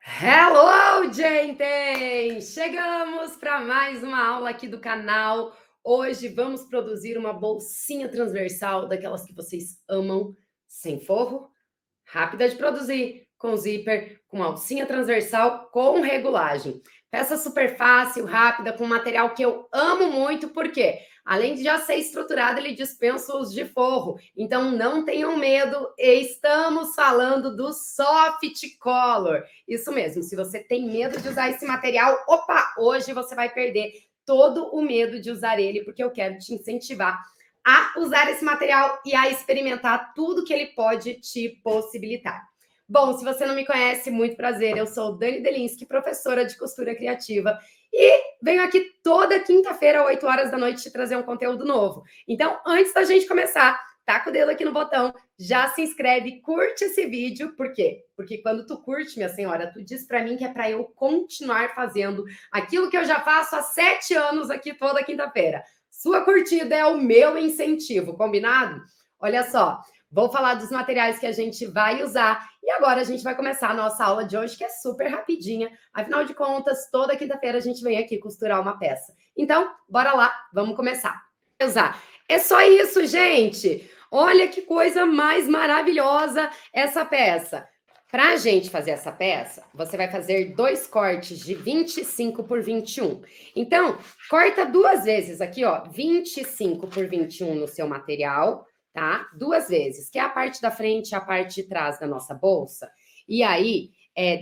Hello, gente! Chegamos para mais uma aula aqui do canal. Hoje vamos produzir uma bolsinha transversal daquelas que vocês amam, sem forro, rápida de produzir, com zíper, com alcinha transversal, com regulagem. Peça super fácil, rápida, com material que eu amo muito, porque além de já ser estruturado, ele dispensa os de forro. Então não tenham medo, estamos falando do Soft Color. Isso mesmo, se você tem medo de usar esse material, opa, hoje você vai perder todo o medo de usar ele, porque eu quero te incentivar a usar esse material e a experimentar tudo que ele pode te possibilitar. Bom, se você não me conhece, muito prazer, eu sou Dani Delinski, professora de costura criativa e venho aqui toda quinta-feira, 8 horas da noite, te trazer um conteúdo novo. Então, antes da gente começar, taca o dedo aqui no botão, já se inscreve, curte esse vídeo, por quê? Porque quando tu curte, minha senhora, tu diz para mim que é para eu continuar fazendo aquilo que eu já faço há 7 anos aqui toda quinta-feira. Sua curtida é o meu incentivo, combinado? Olha só, vou falar dos materiais que a gente vai usar e agora a gente vai começar a nossa aula de hoje, que é super rapidinha. Afinal de contas, toda quinta-feira a gente vem aqui costurar uma peça. Então, bora lá, vamos começar. É só isso, gente! Olha que coisa mais maravilhosa essa peça. Para a gente fazer essa peça, você vai fazer 2 cortes de 25 por 21. Então, corta 2 vezes aqui, ó, 25 por 21 no seu material, tá? 2 vezes, que é a parte da frente e a parte de trás da nossa bolsa. E aí,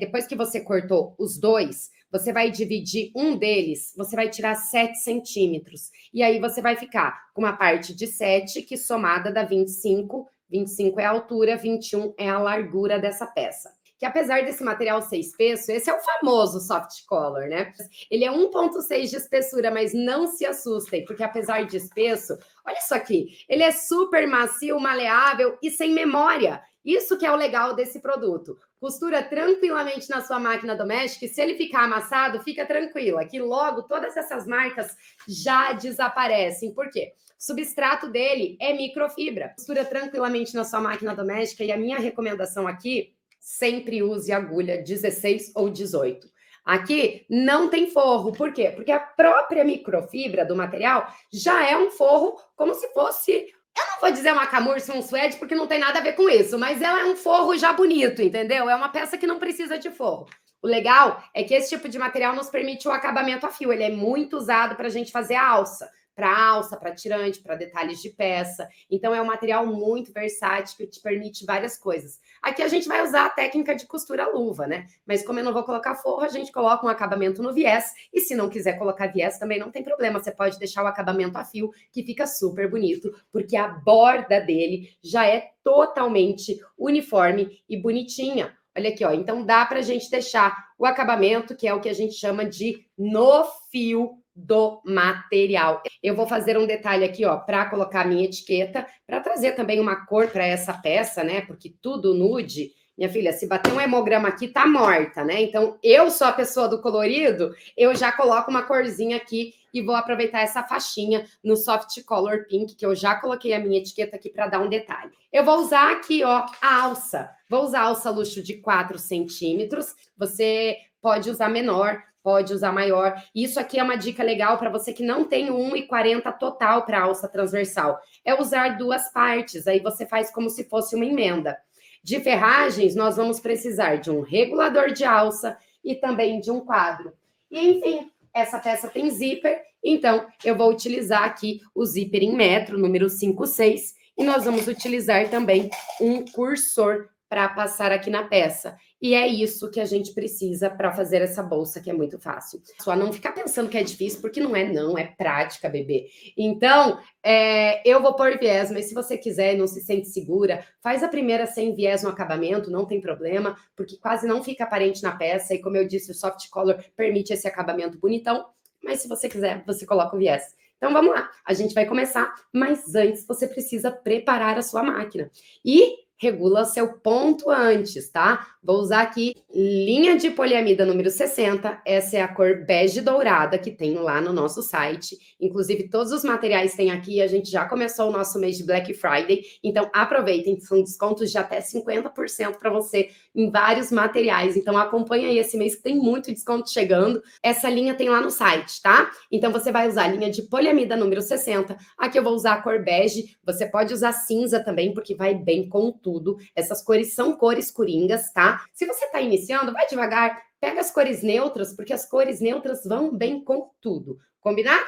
depois que você cortou os 2, você vai dividir um deles, você vai tirar 7 centímetros. E aí você vai ficar com uma parte de 7, que somada dá 25. 25 é a altura, 21 é a largura dessa peça. Que apesar desse material ser espesso, esse é o famoso soft color, né? Ele é 1,6 de espessura, mas não se assustem, porque apesar de espesso, olha isso aqui, ele é super macio, maleável e sem memória. Isso que é o legal desse produto. Costura tranquilamente na sua máquina doméstica e se ele ficar amassado, fica tranquila, que logo todas essas marcas já desaparecem. Por quê? O substrato dele é microfibra. Costura tranquilamente na sua máquina doméstica e a minha recomendação aqui, sempre use agulha 16 ou 18. Aqui não tem forro, por quê? Porque a própria microfibra do material já é um forro como se fosse, eu não vou dizer uma camurça, um suede, porque não tem nada a ver com isso, mas ela é um forro já bonito, entendeu? É uma peça que não precisa de forro. O legal é que esse tipo de material nos permite o acabamento a fio, ele é muito usado para a gente fazer a alça, para tirante, para detalhes de peça. Então é um material muito versátil que te permite várias coisas. Aqui a gente vai usar a técnica de costura luva, né? Mas como eu não vou colocar forro, a gente coloca um acabamento no viés. E se não quiser colocar viés, também não tem problema. Você pode deixar o acabamento a fio, que fica super bonito, porque a borda dele já é totalmente uniforme e bonitinha. Olha aqui, ó. Então dá pra gente deixar o acabamento, que é o que a gente chama de no fio do material. Eu vou fazer um detalhe aqui, ó, para colocar a minha etiqueta, para trazer também uma cor para essa peça, né? Porque tudo nude, minha filha, se bater um hemograma aqui, tá morta, né? Então, eu sou a pessoa do colorido, eu já coloco uma corzinha aqui e vou aproveitar essa faixinha no Soft Color Pink, que eu já coloquei a minha etiqueta aqui para dar um detalhe. Eu vou usar aqui, ó, a alça. Vou usar a alça luxo de 4 centímetros. Você pode usar menor, pode usar maior. Isso aqui é uma dica legal para você que não tem 1,40 total para alça transversal. É usar 2 partes, aí você faz como se fosse uma emenda. De ferragens, nós vamos precisar de um regulador de alça e também de um quadro. E, enfim, essa peça tem zíper, então eu vou utilizar aqui o zíper em metro, número 56, e nós vamos utilizar também um cursor para passar aqui na peça. E é isso que a gente precisa para fazer essa bolsa, que é muito fácil. Só não ficar pensando que é difícil, porque não, é prática, bebê. Então, eu vou pôr viés, mas se você quiser e não se sente segura, faz a primeira sem viés no acabamento, não tem problema, porque quase não fica aparente na peça, e como eu disse, o soft color permite esse acabamento bonitão, mas se você quiser, você coloca o viés. Então, vamos lá, a gente vai começar, mas antes você precisa preparar a sua máquina. E regula seu ponto antes, tá? Vou usar aqui linha de poliamida número 60, essa é a cor bege dourada que tem lá no nosso site. Inclusive, todos os materiais tem aqui, a gente já começou o nosso mês de Black Friday, então aproveitem, são descontos de até 50% para você em vários materiais. Então acompanha aí esse mês que tem muito desconto chegando. Essa linha tem lá no site, tá? Então você vai usar a linha de poliamida número 60. Aqui eu vou usar a cor bege, você pode usar cinza também, porque vai bem com tudo. Essas cores são cores coringas, tá? Se você tá iniciando, vai devagar, pega as cores neutras, porque as cores neutras vão bem com tudo. Combinar?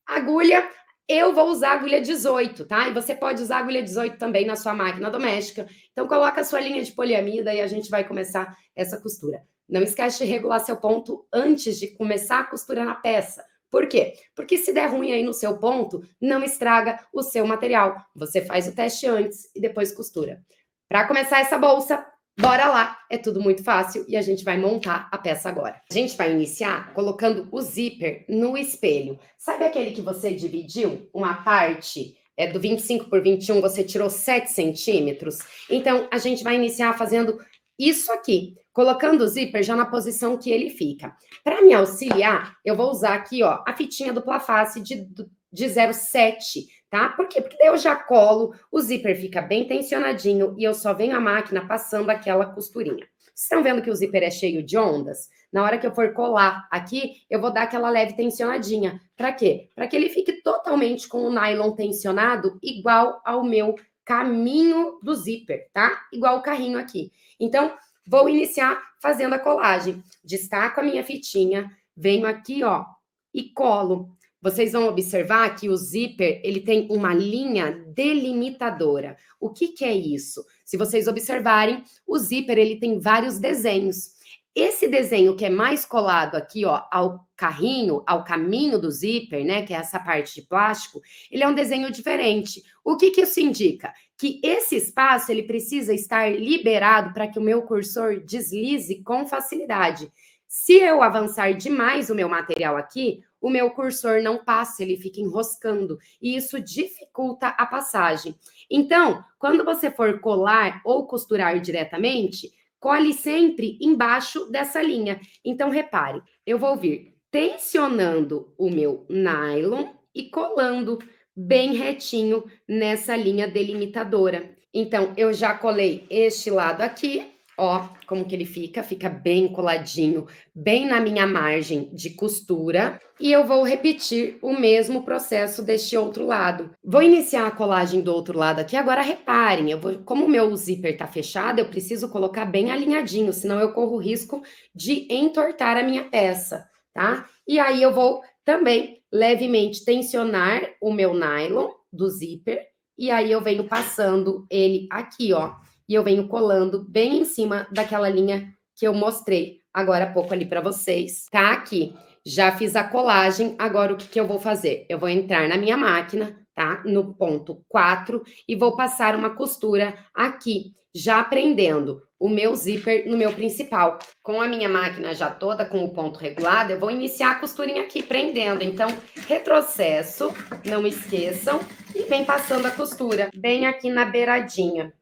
Agulha, eu vou usar agulha 18, tá? E você pode usar agulha 18 também na sua máquina doméstica. Então, coloca a sua linha de poliamida e a gente vai começar essa costura. Não esquece de regular seu ponto antes de começar a costura na peça. Por quê? Porque se der ruim aí no seu ponto, não estraga o seu material. Você faz o teste antes e depois costura. Para começar essa bolsa, bora lá! É tudo muito fácil e a gente vai montar a peça agora. A gente vai iniciar colocando o zíper no espelho. Sabe aquele que você dividiu uma parte do 25 por 21, você tirou 7 centímetros? Então, a gente vai iniciar fazendo isso aqui, colocando o zíper já na posição que ele fica. Para me auxiliar, eu vou usar aqui, ó, a fitinha dupla face de 0,7, tá? Por quê? Porque daí eu já colo, o zíper fica bem tensionadinho e eu só venho a máquina passando aquela costurinha. Vocês estão vendo que o zíper é cheio de ondas? Na hora que eu for colar aqui, eu vou dar aquela leve tensionadinha. Para quê? Para que ele fique totalmente com o nylon tensionado, igual ao meu caminho do zíper, tá? Igual o carrinho aqui. Então, vou iniciar fazendo a colagem. Destaco a minha fitinha, venho aqui, ó, e colo. Vocês vão observar que o zíper, ele tem uma linha delimitadora. O que que é isso? Se vocês observarem, o zíper, ele tem vários desenhos. Esse desenho que é mais colado aqui, ó, ao carrinho, ao caminho do zíper, né, que é essa parte de plástico, ele é um desenho diferente. O que que isso indica? Que esse espaço, ele precisa estar liberado para que o meu cursor deslize com facilidade. Se eu avançar demais o meu material aqui, o meu cursor não passa, ele fica enroscando, e isso dificulta a passagem. Então, quando você for colar ou costurar diretamente, cole sempre embaixo dessa linha. Então, repare, eu vou vir tensionando o meu nylon e colando bem retinho nessa linha delimitadora. Então, eu já colei este lado aqui, ó, como que ele fica bem coladinho, bem na minha margem de costura. E eu vou repetir o mesmo processo deste outro lado. Vou iniciar a colagem do outro lado aqui. Agora, reparem, como o meu zíper tá fechado, eu preciso colocar bem alinhadinho, senão eu corro o risco de entortar a minha peça, tá? E aí, eu vou também levemente tensionar o meu nylon do zíper. E aí, eu venho passando ele aqui, ó. E eu venho colando bem em cima daquela linha que eu mostrei agora há pouco ali para vocês. Tá aqui. Já fiz a colagem, agora o que que eu vou fazer? Eu vou entrar na minha máquina, tá? No ponto 4 e vou passar uma costura aqui, já prendendo o meu zíper no meu principal. Com a minha máquina já toda com o ponto regulado, eu vou iniciar a costurinha aqui, prendendo. Então, retrocesso, não esqueçam, e vem passando a costura bem aqui na beiradinha.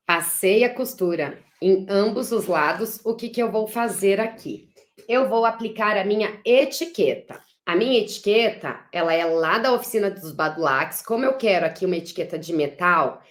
Passei a costura em ambos os lados. O que que eu vou fazer aqui? Eu vou aplicar a minha etiqueta. A minha etiqueta, ela é lá da oficina dos Badulaques. Como eu quero aqui uma etiqueta de metal,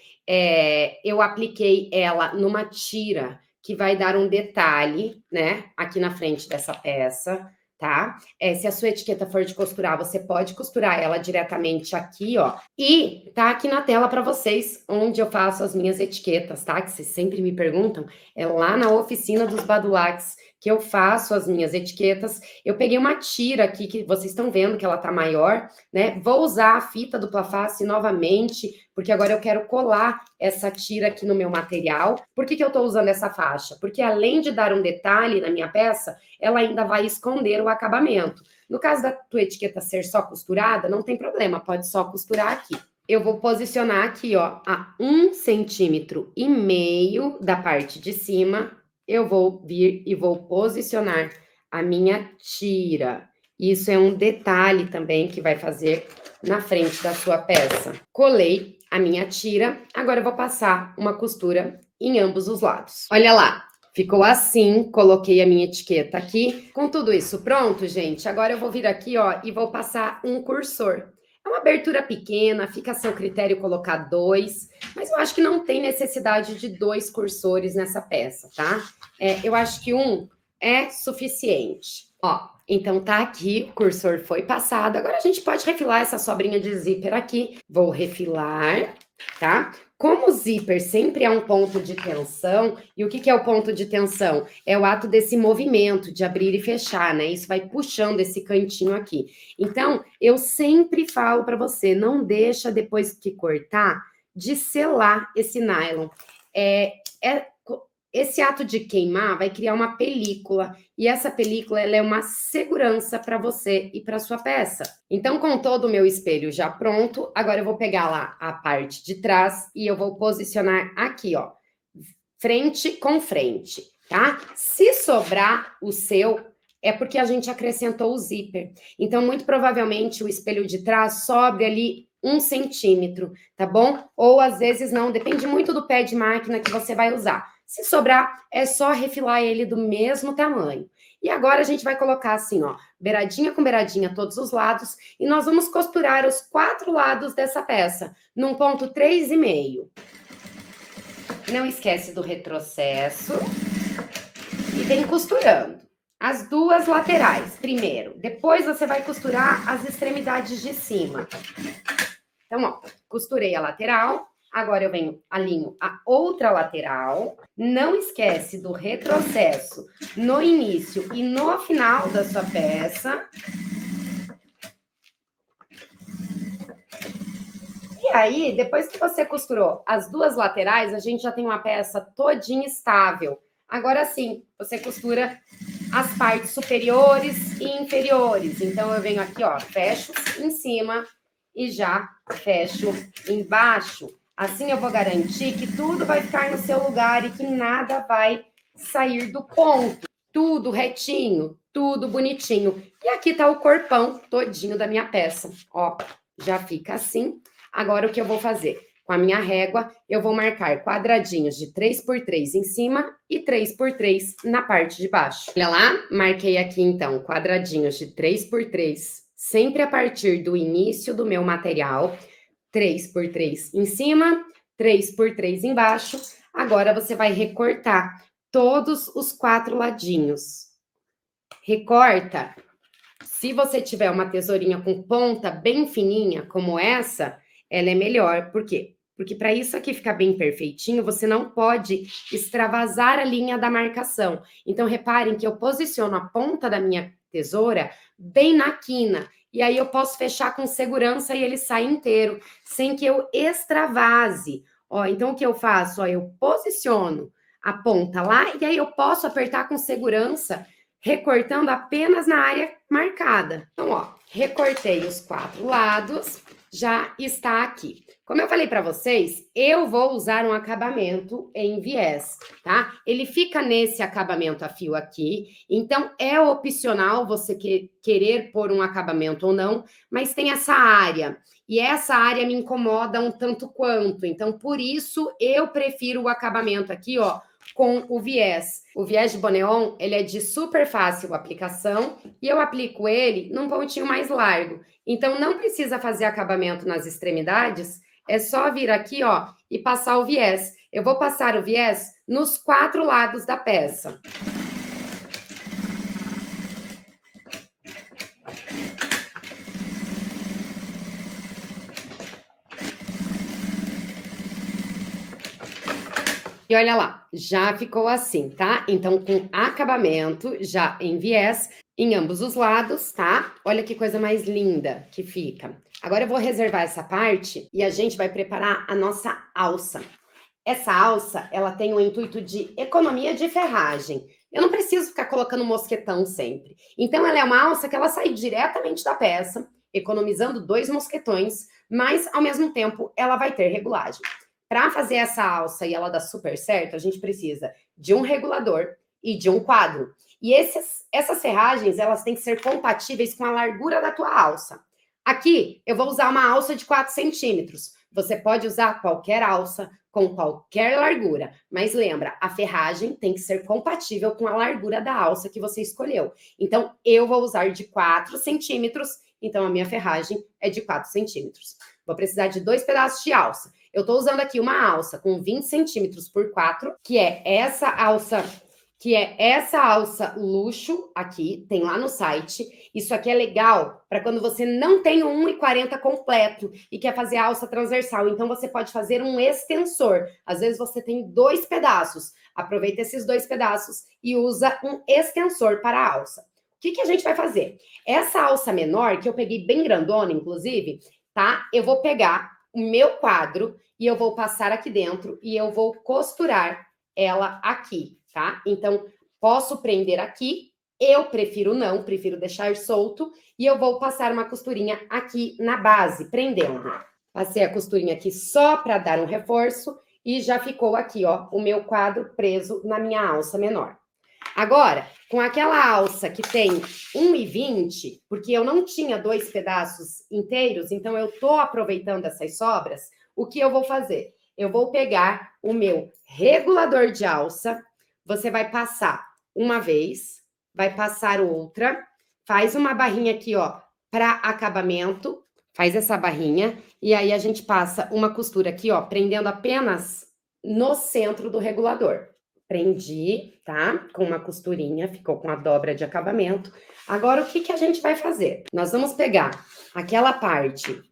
eu apliquei ela numa tira que vai dar um detalhe, né? Aqui na frente dessa peça, tá? Se a sua etiqueta for de costurar, você pode costurar ela diretamente aqui, ó. E tá aqui na tela para vocês onde eu faço as minhas etiquetas, tá? Que vocês sempre me perguntam. É lá na oficina dos Badulaques que eu faço as minhas etiquetas. Eu peguei uma tira aqui que vocês estão vendo que ela tá maior, né? Vou usar a fita dupla face novamente, porque agora eu quero colar essa tira aqui no meu material. Por que que eu tô usando essa faixa? Porque além de dar um detalhe na minha peça, ela ainda vai esconder o acabamento. No caso da tua etiqueta ser só costurada, não tem problema, pode só costurar aqui. Eu vou posicionar aqui, ó, a 1,5 centímetros da parte de cima. Eu vou vir e vou posicionar a minha tira. Isso é um detalhe também que vai fazer na frente da sua peça. Colei a minha tira, agora eu vou passar uma costura em ambos os lados. Olha lá, ficou assim, coloquei a minha etiqueta aqui. Com tudo isso pronto, gente, agora eu vou vir aqui, ó, e vou passar um cursor. É uma abertura pequena, fica a seu critério colocar 2, mas eu acho que não tem necessidade de 2 cursores nessa peça, tá? Eu acho que um é suficiente. Ó, então tá aqui, o cursor foi passado. Agora a gente pode refilar essa sobrinha de zíper aqui. Vou refilar, tá? Como o zíper sempre é um ponto de tensão, e o que é o ponto de tensão? É o ato desse movimento de abrir e fechar, né? Isso vai puxando esse cantinho aqui. Então, eu sempre falo para você, não deixa depois que cortar de selar esse nylon. Esse ato de queimar vai criar uma película, e essa película ela é uma segurança para você e para sua peça. Então, com todo o meu espelho já pronto, agora eu vou pegar lá a parte de trás e eu vou posicionar aqui, ó, frente com frente, tá? Se sobrar o seu, é porque a gente acrescentou o zíper. Então, muito provavelmente, o espelho de trás sobre ali 1 centímetro, tá bom? Ou às vezes não, depende muito do pé de máquina que você vai usar. Se sobrar, é só refilar ele do mesmo tamanho. E agora a gente vai colocar assim, ó, beiradinha com beiradinha todos os lados, e nós vamos costurar os 4 lados dessa peça, num ponto 3,5. Não esquece do retrocesso e vem costurando as 2 laterais primeiro. Depois você vai costurar as extremidades de cima. Então, ó, costurei a lateral. Agora eu venho, alinho a outra lateral. Não esquece do retrocesso no início e no final da sua peça. E aí, depois que você costurou as 2 laterais, a gente já tem uma peça todinha estável. Agora sim, você costura as partes superiores e inferiores. Então, eu venho aqui, ó, fecho em cima e já fecho embaixo. Assim eu vou garantir que tudo vai ficar no seu lugar e que nada vai sair do ponto. Tudo retinho, tudo bonitinho. E aqui tá o corpão todinho da minha peça. Ó, já fica assim. Agora, o que eu vou fazer? Com a minha régua, eu vou marcar quadradinhos de 3x3 em cima e 3x3 na parte de baixo. Olha lá, marquei aqui, então, quadradinhos de 3x3, sempre a partir do início do meu material. 3x3 em cima, 3x3 embaixo. Agora, você vai recortar todos os 4 ladinhos. Recorta. Se você tiver uma tesourinha com ponta bem fininha, como essa, ela é melhor. Por quê? Porque para isso aqui ficar bem perfeitinho, você não pode extravasar a linha da marcação. Então, reparem que eu posiciono a ponta da minha tesoura bem na quina. E aí eu posso fechar com segurança e ele sai inteiro, sem que eu extravase. Ó, então, o que eu faço? Ó, eu posiciono a ponta lá e aí eu posso apertar com segurança, recortando apenas na área marcada. Então, ó, recortei os 4 lados, já está aqui. Como eu falei para vocês, eu vou usar um acabamento em viés, tá? Ele fica nesse acabamento a fio aqui, então é opcional você querer pôr um acabamento ou não, mas tem essa área, e essa área me incomoda um tanto quanto, então por isso eu prefiro o acabamento aqui, ó, com o viés. O viés de Boneon, ele é de super fácil aplicação e eu aplico ele num pontinho mais largo. Então, não precisa fazer acabamento nas extremidades, é só vir aqui, ó, e passar o viés. Eu vou passar o viés nos 4 lados da peça. E olha lá, já ficou assim, tá? Então, com acabamento, já em viés, em ambos os lados, tá? Olha que coisa mais linda que fica. Agora eu vou reservar essa parte e a gente vai preparar a nossa alça. Essa alça, ela tem o intuito de economia de ferragem. Eu não preciso ficar colocando mosquetão sempre. Então, ela é uma alça que ela sai diretamente da peça, economizando 2 mosquetões, mas, ao mesmo tempo, ela vai ter regulagem. Para fazer essa alça e ela dar super certo, a gente precisa de um regulador e de um quadro. E essas ferragens, elas têm que ser compatíveis com a largura da tua alça. Aqui, eu vou usar uma alça de 4 centímetros. Você pode usar qualquer alça, com qualquer largura. Mas lembra, a ferragem tem que ser compatível com a largura da alça que você escolheu. Então, eu vou usar de 4 centímetros, então a minha ferragem é de 4 centímetros. Vou precisar de 2 pedaços de alça. Eu estou usando aqui uma alça com 20 centímetros por 4, que é essa alça luxo aqui, tem lá no site. Isso aqui é legal para quando você não tem o 1,40 completo e quer fazer a alça transversal. Então, você pode fazer um extensor. Às vezes, você tem 2 pedaços. Aproveita esses 2 pedaços e usa um extensor para a alça. O que a gente vai fazer? Essa alça menor, que eu peguei bem grandona, inclusive, tá? Eu vou pegar o meu quadro e eu vou passar aqui dentro e eu vou costurar ela aqui, tá? Então, posso prender aqui, eu prefiro não, prefiro deixar solto, e eu vou passar uma costurinha aqui na base, prendendo. Passei a costurinha aqui só para dar um reforço, e já ficou aqui, ó, o meu quadro preso na minha alça menor. Agora, com aquela alça que tem 1,20, porque eu não tinha 2 pedaços inteiros, então eu tô aproveitando essas sobras, o que eu vou fazer? Eu vou pegar o meu regulador de alça, você vai passar uma vez, vai passar outra, faz uma barrinha aqui, ó, para acabamento, faz essa barrinha, e aí a gente passa uma costura aqui, ó, prendendo apenas no centro do regulador. Prendi, tá? Com uma costurinha, ficou com a dobra de acabamento. Agora, o que a gente vai fazer? Nós vamos pegar aquela parte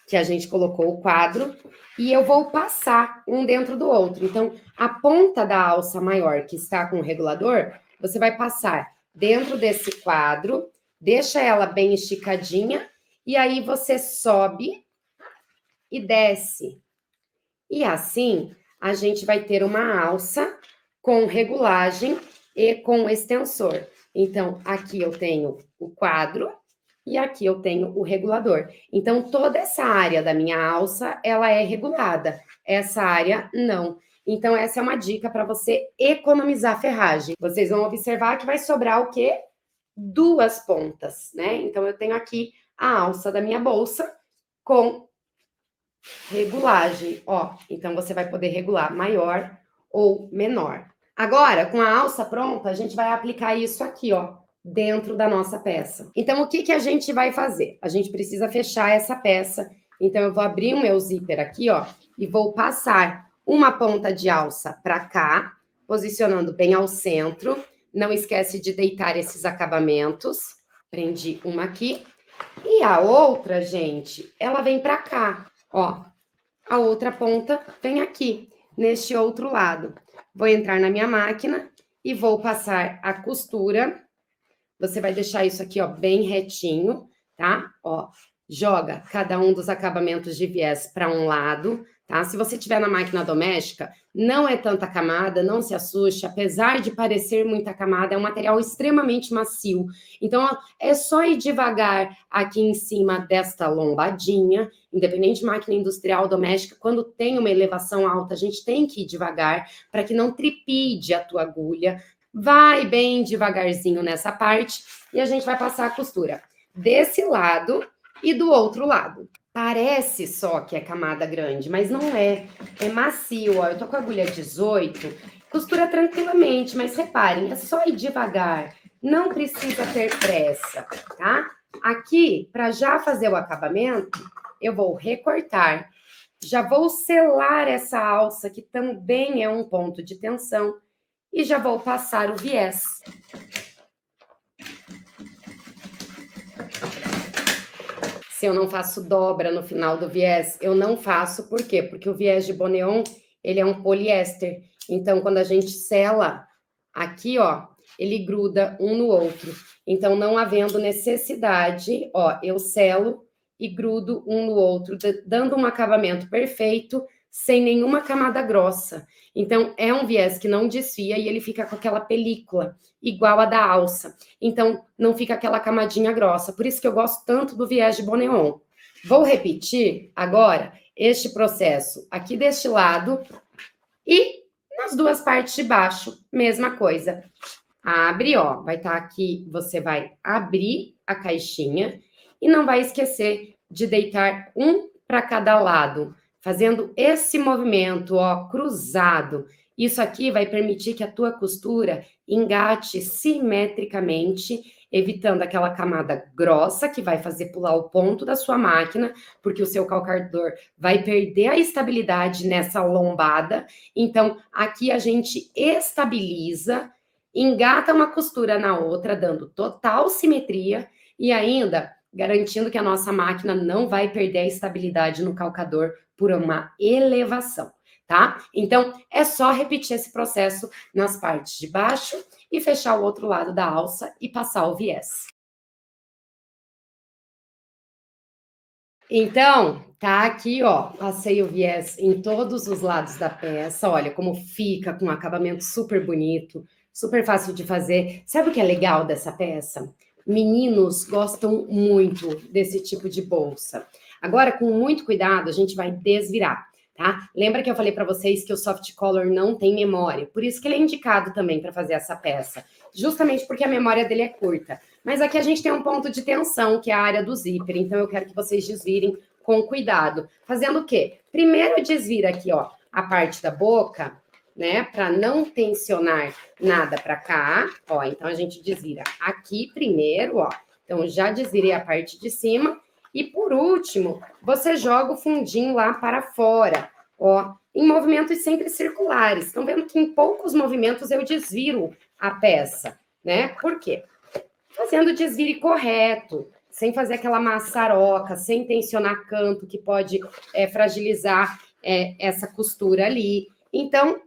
que a gente colocou o quadro e eu vou passar um dentro do outro. Então, a ponta da alça maior que está com o regulador, você vai passar dentro desse quadro, deixa ela bem esticadinha e aí você sobe e desce. E assim, a gente vai ter uma alça com regulagem e com extensor. Então, aqui eu tenho o quadro e aqui eu tenho o regulador. Então, toda essa área da minha alça, ela é regulada. Essa área, não. Então, essa é uma dica para você economizar ferragem. Vocês vão observar que vai sobrar o quê? 2 pontas, né? Então, eu tenho aqui a alça da minha bolsa com regulagem, ó. Então, você vai poder regular maior ou menor. Agora, com a alça pronta, a gente vai aplicar isso aqui, ó, dentro da nossa peça. Então, o que a gente vai fazer? A gente precisa fechar essa peça. Então, eu vou abrir o meu zíper aqui, ó, e vou passar uma ponta de alça para cá, posicionando bem ao centro. Não esquece de deitar esses acabamentos. Prendi uma aqui. E a outra, gente, ela vem para cá, ó. A outra ponta vem aqui, neste outro lado. Vou entrar na minha máquina e vou passar a costura. Você vai deixar isso aqui, ó, bem retinho, tá? Ó, joga cada um dos acabamentos de viés para um lado, tá? Se você tiver na máquina doméstica, não é tanta camada, não se assuste, apesar de parecer muita camada, é um material extremamente macio. Então, ó, é só ir devagar aqui em cima desta lombadinha, independente de máquina industrial ou doméstica, quando tem uma elevação alta, a gente tem que ir devagar para que não tripide a tua agulha. Vai bem devagarzinho nessa parte e a gente vai passar a costura desse lado e do outro lado. Parece só que é camada grande, mas não é. É macio, ó. Eu tô com a agulha 18, costura tranquilamente, mas reparem, é só ir devagar. Não precisa ter pressa, tá? Aqui, para já fazer o acabamento, eu vou recortar. Já vou selar essa alça, que também é um ponto de tensão. E já vou passar o viés. Se eu não faço dobra no final do viés, eu não faço, por quê? Porque o viés de Boneon, ele é um poliéster. Então, quando a gente sela aqui, ó, ele gruda um no outro. Então, não havendo necessidade, ó, eu selo e grudo um no outro, dando um acabamento perfeito, sem nenhuma camada grossa. Então, é um viés que não desfia e ele fica com aquela película igual a da alça. Então, não fica aquela camadinha grossa. Por isso que eu gosto tanto do viés de Boneon. Vou repetir agora este processo aqui deste lado e nas 2 partes de baixo, mesma coisa. Abre, ó, vai estar aqui, você vai abrir a caixinha e não vai esquecer de deitar um para cada lado, fazendo esse movimento, ó, cruzado. Isso aqui vai permitir que a tua costura engate simetricamente, evitando aquela camada grossa que vai fazer pular o ponto da sua máquina, porque o seu calcador vai perder a estabilidade nessa lombada. Então, aqui a gente estabiliza, engata uma costura na outra, dando total simetria e ainda garantindo que a nossa máquina não vai perder a estabilidade no calcador por uma elevação, tá? Então, é só repetir esse processo nas partes de baixo e fechar o outro lado da alça e passar o viés. Então, tá aqui, ó, passei o viés em todos os lados da peça, olha como fica com um acabamento super bonito, super fácil de fazer. Sabe o que é legal dessa peça? Meninos gostam muito desse tipo de bolsa. Agora, com muito cuidado, a gente vai desvirar, tá? Lembra que eu falei para vocês que o soft color não tem memória, por isso que ele é indicado também para fazer essa peça, justamente porque a memória dele é curta. Mas aqui a gente tem um ponto de tensão, que é a área do zíper, então eu quero que vocês desvirem com cuidado. Fazendo o quê? Primeiro desvira aqui, ó, a parte da boca, né, para não tensionar nada para cá, ó, então a gente desvira aqui primeiro, ó, então já desvirei a parte de cima, e por último, você joga o fundinho lá para fora, ó, em movimentos sempre circulares. Estão vendo que em poucos movimentos eu desviro a peça, né? Por quê? Fazendo o desvire correto, sem fazer aquela maçaroca, sem tensionar canto que pode fragilizar essa costura ali. Então,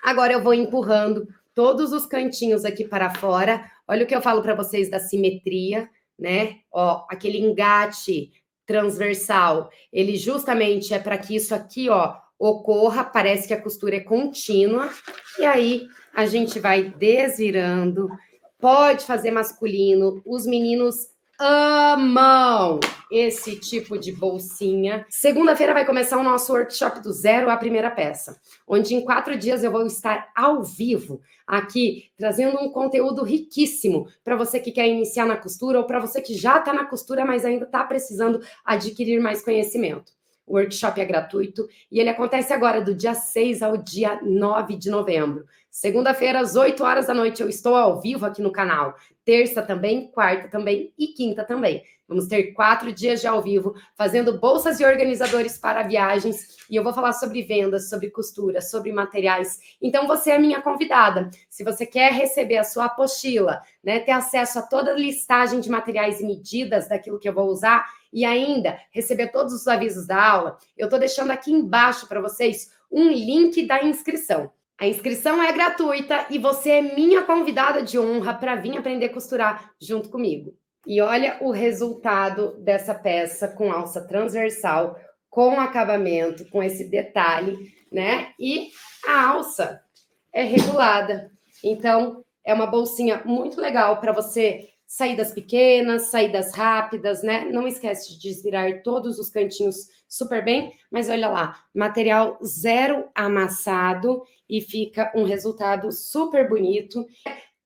agora eu vou empurrando todos os cantinhos aqui para fora. Olha o que eu falo para vocês da simetria, né? Ó, aquele engate transversal, ele justamente é para que isso aqui, ó, ocorra, parece que a costura é contínua, e aí a gente vai desvirando. Pode fazer masculino, os meninos amam esse tipo de bolsinha. Segunda-feira vai começar o nosso workshop do zero à primeira peça, onde em 4 dias eu vou estar ao vivo aqui, trazendo um conteúdo riquíssimo para você que quer iniciar na costura ou para você que já está na costura, mas ainda está precisando adquirir mais conhecimento. O workshop é gratuito e ele acontece agora do dia 6 ao dia 9 de novembro. Segunda-feira, às 8 horas da noite, eu estou ao vivo aqui no canal. Terça também, quarta também e quinta também. Vamos ter 4 dias de ao vivo, fazendo bolsas e organizadores para viagens. E eu vou falar sobre vendas, sobre costura, sobre materiais. Então, você é minha convidada. Se você quer receber a sua apostila, né, ter acesso a toda a listagem de materiais e medidas daquilo que eu vou usar, e ainda receber todos os avisos da aula, eu estou deixando aqui embaixo para vocês um link da inscrição. A inscrição é gratuita e você é minha convidada de honra para vir aprender a costurar junto comigo. E olha o resultado dessa peça com alça transversal, com acabamento, com esse detalhe, né? E a alça é regulada. Então, é uma bolsinha muito legal para você saídas pequenas, saídas rápidas, né? Não esquece de desvirar todos os cantinhos super bem, mas olha lá, material zero amassado e fica um resultado super bonito.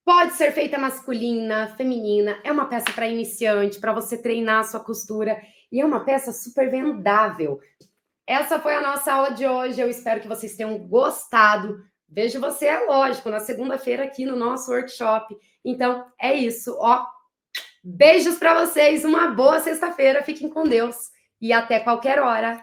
Pode ser feita masculina, feminina, é uma peça para iniciante, para você treinar a sua costura e é uma peça super vendável. Essa foi a nossa aula de hoje, eu espero que vocês tenham gostado. Vejo você, é lógico, na segunda-feira aqui no nosso workshop. Então, é isso, ó. Beijos para vocês, uma boa sexta-feira, fiquem com Deus e até qualquer hora.